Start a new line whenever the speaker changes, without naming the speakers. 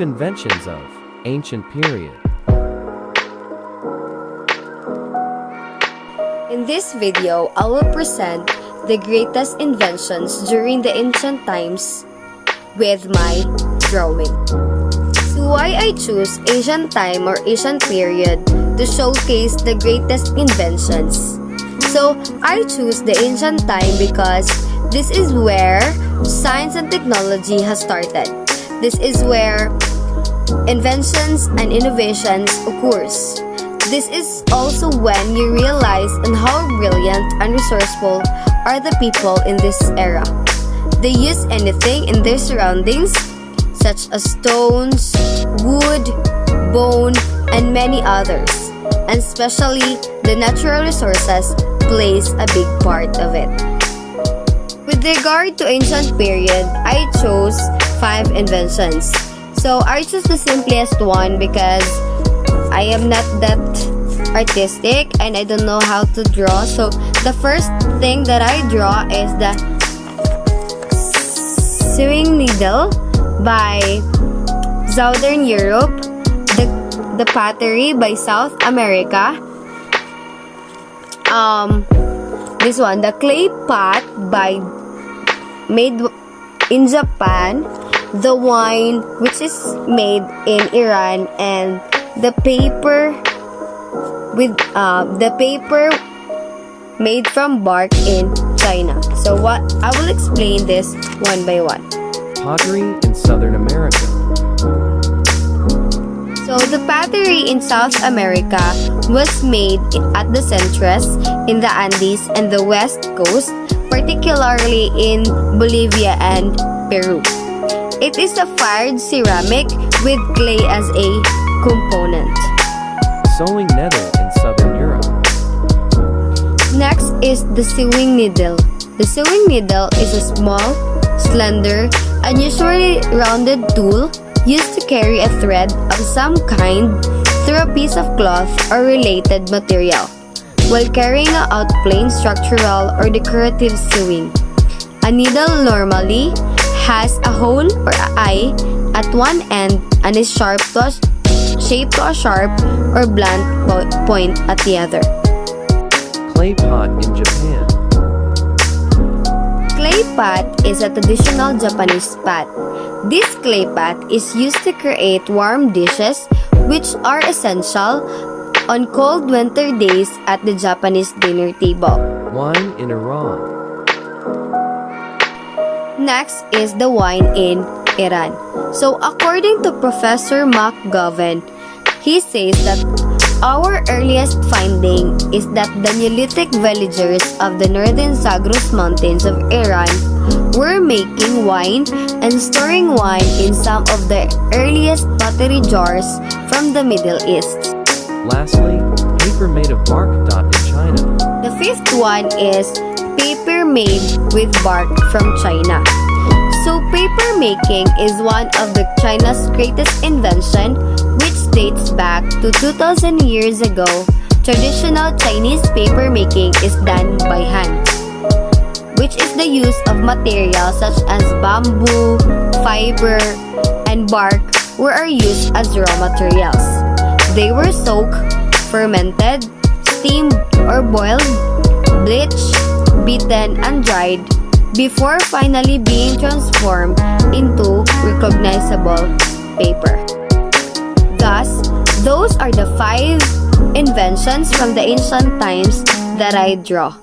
5 inventions of ancient period.
In this video, I will present the greatest inventions during the ancient times with my drawing. So why I choose ancient time or ancient period to showcase the greatest inventions? So I choose the ancient time because this is where science and technology has started. This is where inventions and innovations occurs. This is also when you realize on how brilliant and resourceful are the people in this era. They use anything in their surroundings, such as stones, wood, bone, and many others. And especially the natural resources plays a big part of it. With regard to ancient period, I chose 5 inventions. So I chose the simplest one because I am not that artistic and I don't know how to draw. So the first thing that I draw is the sewing needle by Southern Europe, the pottery by South America, this one, the clay pot made in Japan, the wine which is made in Iran, and the paper made from bark in China. So I will explain this one by one.
Pottery in Southern America.
So the pottery in South America was made at the centers in the Andes and the West Coast, particularly in Bolivia and Peru. It is a fired ceramic with clay as a component.
Sewing needle in Southern Europe.
Next is the sewing needle. The sewing needle is a small, slender, and usually rounded tool used to carry a thread of some kind through a piece of cloth or related material, while carrying out plain structural or decorative sewing. A needle normally has a hole or an eye at one end and is shaped to a sharp or blunt point at the other.
Clay pot in Japan.
Clay pot is a traditional Japanese pot. This clay pot is used to create warm dishes which are essential on cold winter days at the Japanese dinner table.
Wine in Iran.
Next is the wine in Iran. So according to Professor McGovern, he says that our earliest finding is that the Neolithic villagers of the northern Zagros mountains of Iran were making wine and storing wine in some of the earliest pottery jars from the Middle East.
Lastly, paper made of bark. In China.
The fifth one is paper made with bark from China. So paper making is one of the China's greatest invention, which dates back to 2,000 years ago. Traditional Chinese paper making is done by hand, which is the use of materials such as bamboo, fiber, and bark were used as raw materials. They were soaked, fermented, steamed or boiled, bleached, beaten, and dried before finally being transformed into recognizable paper. Thus, those are the 5 inventions from the ancient times that I draw.